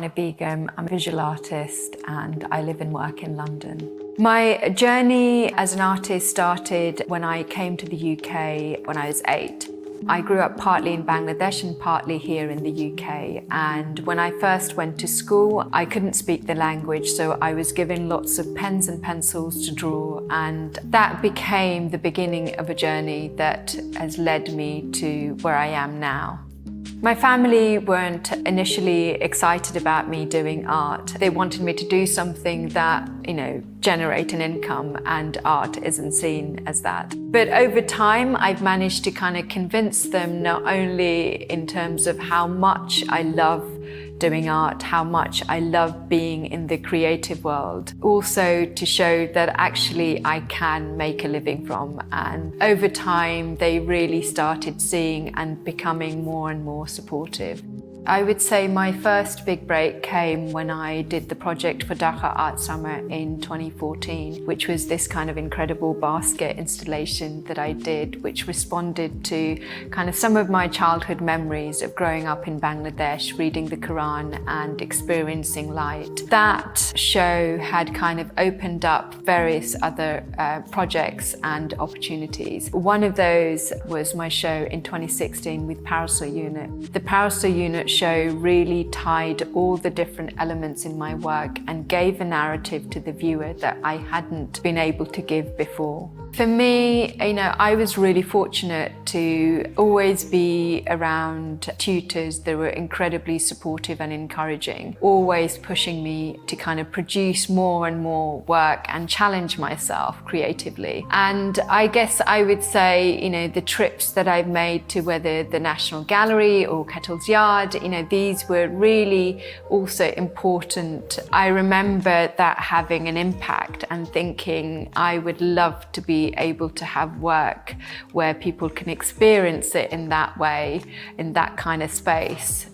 Rana Begum. I'm a visual artist and I live and work in London. My journey as an artist started when I came to the UK when I was 8. I grew up partly in Bangladesh and partly here in the UK, and when I first went to school I couldn't speak the language, so I was given lots of pens and pencils to draw, and that became the beginning of a journey that has led me to where I am now. My family weren't initially excited about me doing art. They wanted me to do something that, generate an income, and art isn't seen as that. But over time, I've managed to kind of convince them, not only in terms of how much I love doing art, how much I love being in the creative world, also to show that actually I can make a living from. And over time, they really started seeing and becoming more and more supportive. I would say my first big break came when I did the project for Dhaka Art Summer in 2014, which was this kind of incredible basket installation that I did, which responded to kind of some of my childhood memories of growing up in Bangladesh, reading the Quran and experiencing light. That show had kind of opened up various other projects and opportunities. One of those was my show in 2016 with Parasol Unit. The Parasol Unit show really tied all the different elements in my work and gave a narrative to the viewer that I hadn't been able to give before. For me, I was really fortunate to always be around tutors that were incredibly supportive and encouraging, always pushing me to kind of produce more and more work and challenge myself creatively. And I guess I would say, the trips that I've made to whether the National Gallery or Kettle's Yard, these were really also important. I remember that having an impact and thinking I would love to be able to have work where people can experience it in that way, in that kind of space.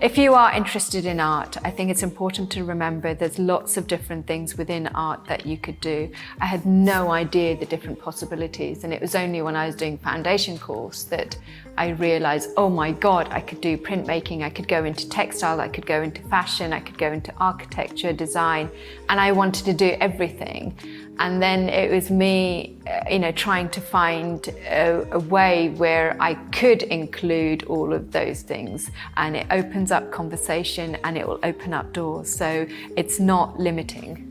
If you are interested in art, I think it's important to remember there's lots of different things within art that you could do. I had no idea the different possibilities, and it was only when I was doing foundation course that I realized, oh my God, I could do printmaking, I could go into textile, I could go into fashion, I could go into architecture, design, and I wanted to do everything. And then it was me, trying to find a way where I could include all of those things. And it opens up conversation and it will open up doors. So it's not limiting.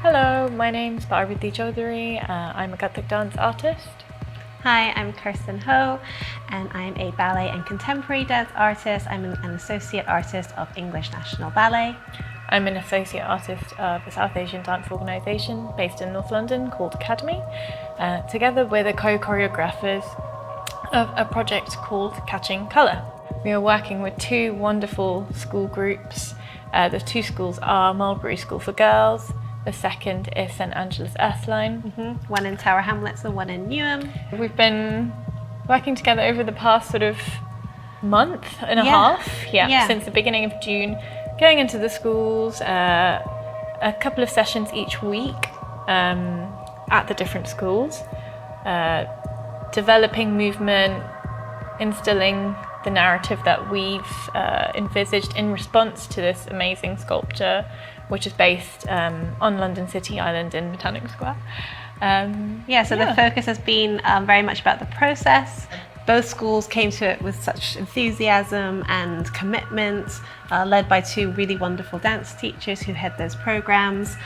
Hello, my name's Parbati Chaudhury. I'm a kathak dance artist. Hi, I'm Kirsten Ho, and I'm a ballet and contemporary dance artist. I'm an associate artist of English National Ballet. I'm an associate artist of a South Asian dance organisation based in North London called Akademi. Together we're the co-choreographers of a project called Catching Colour. We are working with two wonderful school groups. The two schools are Mulberry School for Girls. The second is St Angela's Earthline. One in Tower Hamlets and one in Newham. We've been working together over the past sort of month and a half, since the beginning of June, going into the schools, a couple of sessions each week at the different schools, developing movement, instilling the narrative that we've envisaged in response to this amazing sculpture, which is based on London City Island in Botanic Square. The focus has been very much about the process Both schools came to it with such enthusiasm and commitment, led by two really wonderful dance teachers who head those programs.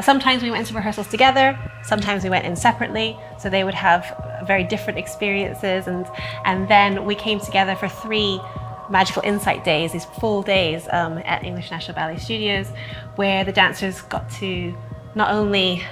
Sometimes we went to rehearsals together, sometimes we went in separately, so they would have very different experiences, and then we came together for 3 magical insight days, these full days at English National Ballet Studios, where the dancers got to not only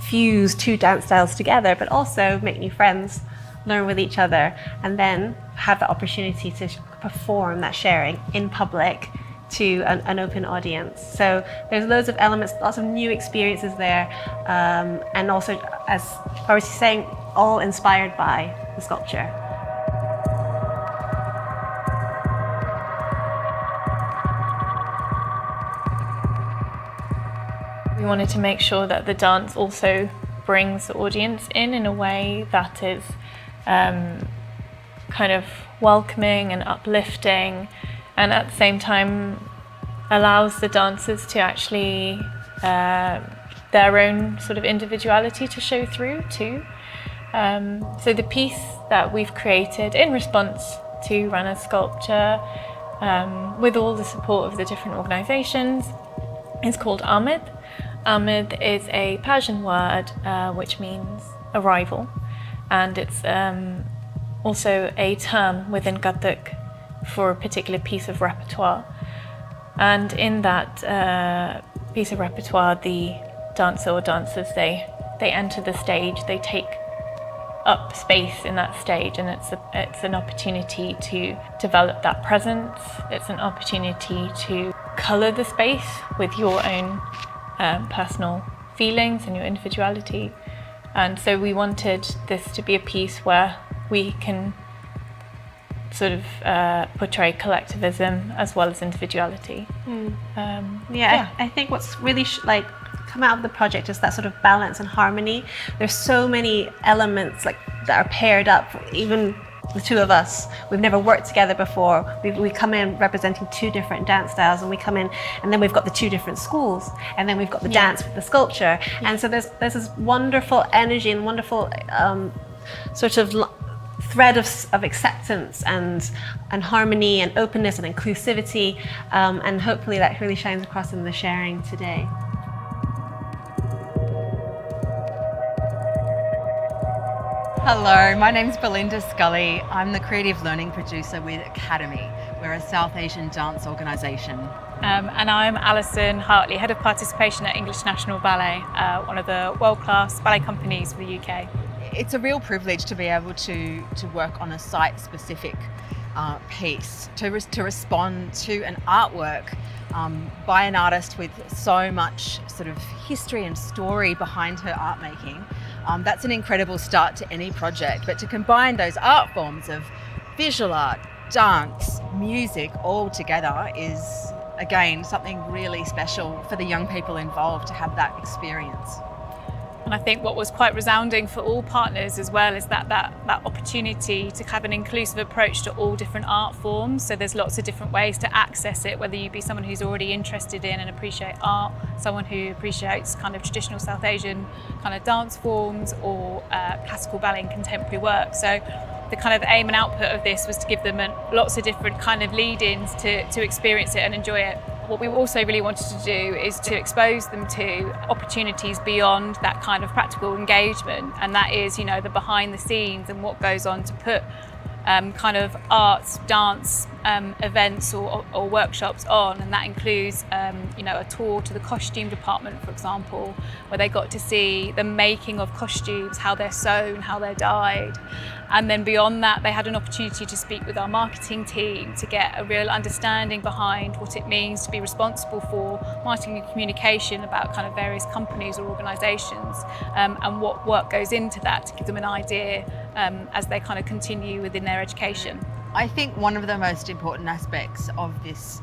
fuse 2 dance styles together, but also make new friends, learn with each other, and then have the opportunity to perform that sharing in public to an open audience. So there's loads of elements, lots of new experiences there, and also, as Parbati was saying, all inspired by the sculpture. We wanted to make sure that the dance also brings the audience in a way that is kind of welcoming and uplifting, and at the same time allows the dancers to actually their own sort of individuality to show through too. So the piece that we've created in response to Rana's sculpture, with all the support of the different organisations, is called Aamad. Aamad is a Persian word which means arrival, and it's also a term within kathak for a particular piece of repertoire. And in that piece of repertoire, the dancer or dancers, they enter the stage, they take up space in that stage, and it's an opportunity to develop that presence. It's an opportunity to colour the space with your own personal feelings and your individuality. And so we wanted this to be a piece where we can sort of portray collectivism as well as individuality. I think what's really come out of the project is that sort of balance and harmony. There's so many elements that are paired up, even the two of us. We've never worked together before. We come in representing 2 different dance styles, and we come in, and then we've got the 2 different schools, and then we've got the dance with the sculpture. And so there's this wonderful energy and wonderful sort of thread of acceptance and harmony and openness and inclusivity, and hopefully that really shines across in the sharing today. Hello, my name's Belinda Scully. I'm the creative learning producer with Akademi. We're a South Asian dance organisation. And I'm Alison Hartley, Head of Participation at English National Ballet, one of the world-class ballet companies for the UK. It's a real privilege to be able to work on a site-specific piece, to respond to an artwork by an artist with so much sort of history and story behind her art making. That's an incredible start to any project, but to combine those art forms of visual art, dance, music all together is, again, something really special for the young people involved to have that experience. And I think what was quite resounding for all partners as well is that opportunity to have an inclusive approach to all different art forms. So there's lots of different ways to access it, whether you be someone who's already interested in and appreciate art, someone who appreciates kind of traditional South Asian kind of dance forms, or classical ballet and contemporary work. So the kind of aim and output of this was to give them lots of different kind of lead-ins to experience it and enjoy it. What we also really wanted to do is to expose them to opportunities beyond that kind of practical engagement, and that is, you know, the behind the scenes and what goes on to put kind of arts, dance events or workshops on, and that includes you know, a tour to the costume department, for example, where they got to see the making of costumes, how they're sewn, how they're dyed. And then beyond that, they had an opportunity to speak with our marketing team to get a real understanding behind what it means to be responsible for marketing and communication about kind of various companies or organisations, and what work goes into that to give them an idea as they kind of continue within their education. I think one of the most important aspects of this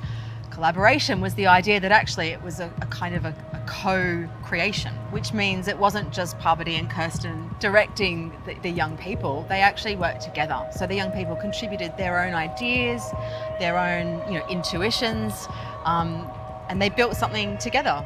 collaboration was the idea that actually it was a kind of a co-creation, which means it wasn't just Parbati and Kirsten directing the young people. They actually worked together. So the young people contributed their own ideas, their own, you know, intuitions, and they built something together.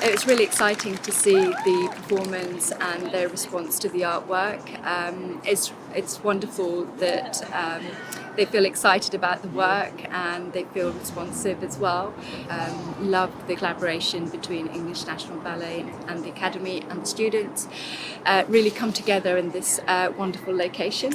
It was really exciting to see the performance and their response to the artwork. It's wonderful that they feel excited about the work and they feel responsive as well. Loved the collaboration between English National Ballet and the Academy and the students really come together in this wonderful location.